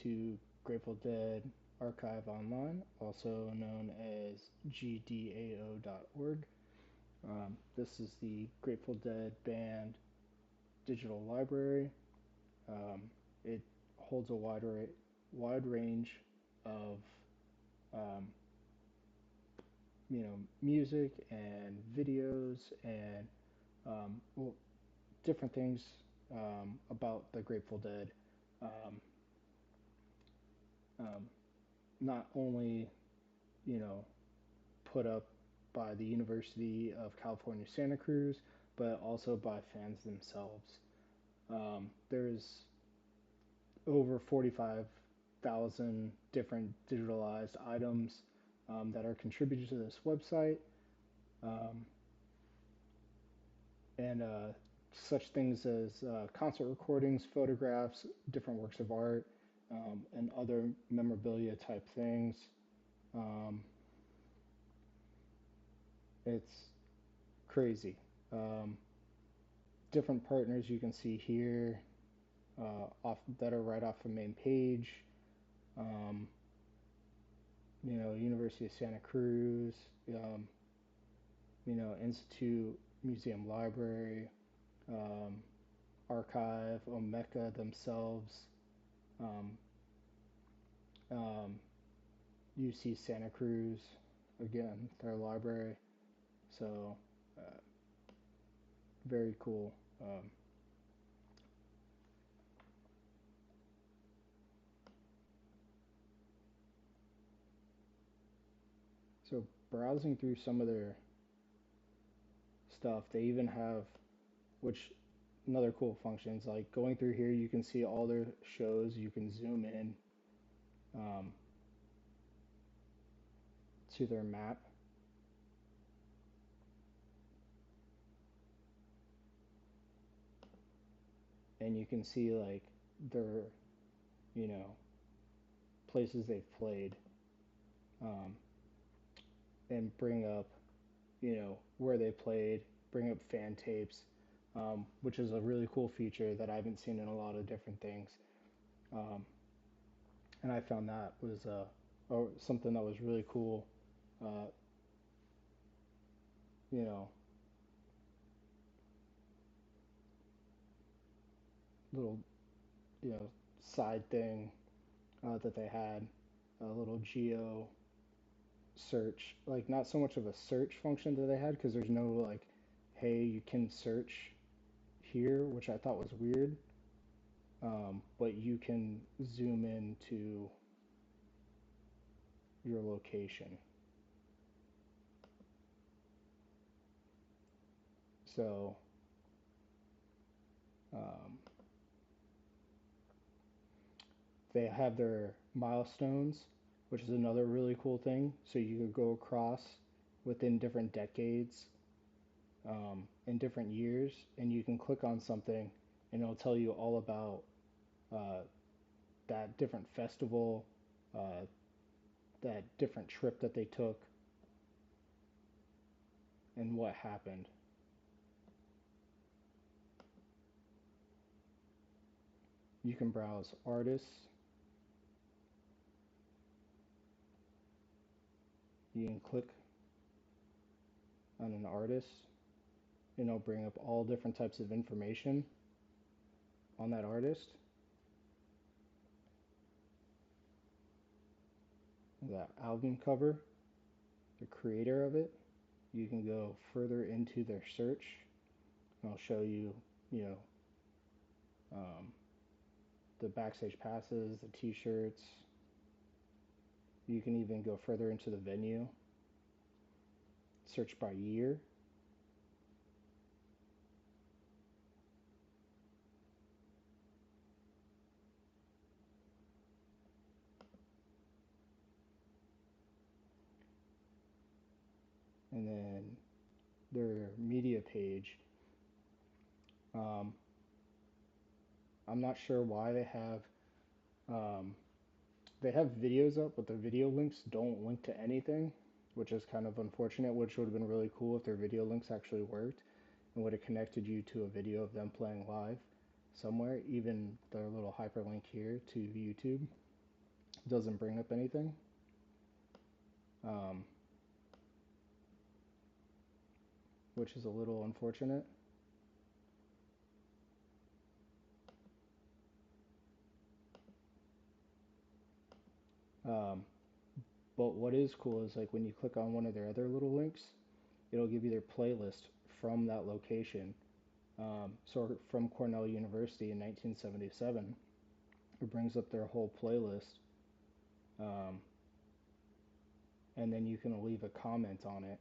to Grateful Dead Archive Online, also known as Gdao.org. This is the Grateful Dead band digital library. Um, it holds a wide range of um, music and videos and well, different things about the Grateful Dead. Um, um, Not only you know put up by the University of California, Santa Cruz, but also by fans themselves. There's over 45,000 different digitalized items that are contributed to this website, um, and such things as concert recordings, photographs, different works of art, and other memorabilia type things. Um, it's crazy. Um, Different partners you can see here off that are right off the main page. Um, University of Santa Cruz, um, Institute, Museum, Library, um, Archive, Omeka themselves, um, UC Santa Cruz, again, their library. So, uh, very cool. So, browsing through some of their stuff, they even have, which another cool function is like going through here, you can see all their shows, you can zoom in um, to their map, and you can see like their, you know, places they've played, um, and bring up, where they played, bring up fan tapes, which is a really cool feature that I haven't seen in a lot of different things. Um, and I found that was something that was really cool. Uh, you know, Little you know side thing that they had, a little geo search, like not so much of a search function that they had because there's no like, hey, you can search here, which I thought was weird. But you can zoom into your location. So um, they have their milestones, which is another really cool thing. So you could go across within different decades, in different years, and you can click on something, and it'll tell you all about uh, that different festival, uh, that different trip that they took, and what happened. You can browse artists. You can click on an artist, and it'll bring up all different types of information on that artist, that album cover, the creator of it. You can go further into their search, and I'll show you, you know, um, the backstage passes, the T-shirts. You can even go further into the venue, search by year, and then their media page. Um, I'm not sure why they have videos up, but the video links don't link to anything, which is kind of unfortunate. Which would have been really cool if their video links actually worked and would have connected you to a video of them playing live. somewhere. Even the little hyperlink here to YouTube doesn't bring up anything, um, which is a little unfortunate. Um, but what is cool is like when you click on one of their other little links, it'll give you their playlist from that location. So from Cornell University in 1977, it brings up their whole playlist, um, and then you can leave a comment on it.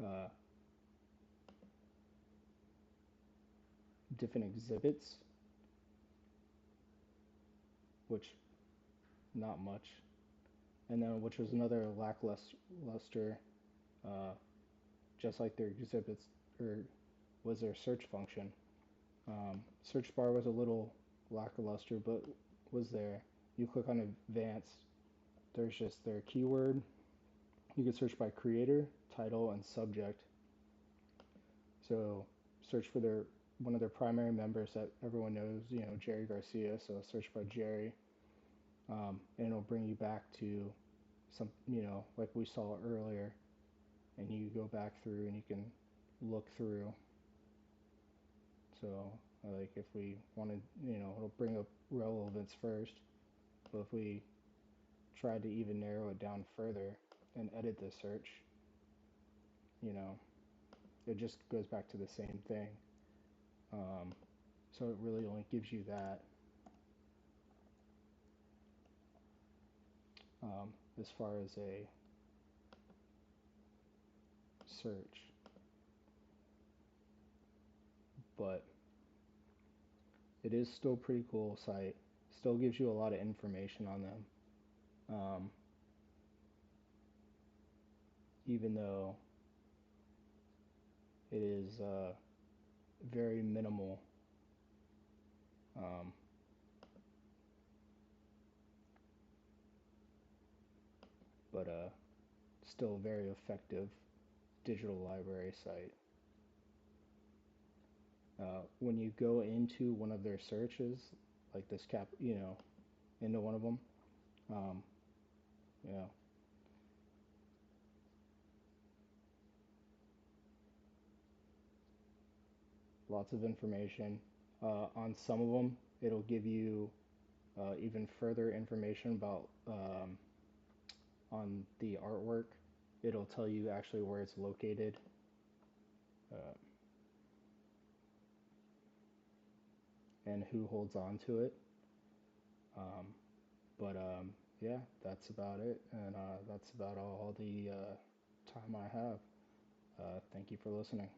Uh, Different exhibits, which not much, and then which was another lackluster, uh, just like their exhibits, or was their search function. Search bar was a little lackluster, but was there. You click on advanced, there's just their keyword. You can search by creator, title, and subject. So search for their one of their primary members that everyone knows, Jerry Garcia. So search by Jerry, and it'll bring you back to some, like we saw earlier, and you go back through and you can look through. So like if we wanted, it'll bring up relevance first, but if we try to even narrow it down further and edit the search, you know, it just goes back to the same thing. Um, so it really only gives you that, as far as a search. But it is still a pretty cool site. Still gives you a lot of information on them, um, even though it is very minimal. Um, but still very effective digital library site. When you go into one of their searches, like this into one of them, um, you know, lots of information. On some of them, it'll give you even further information about on the artwork. It'll tell you actually where it's located. Uh, and who holds on to it. Um, but yeah, that's about it, and that's about all the time I have. Thank you for listening.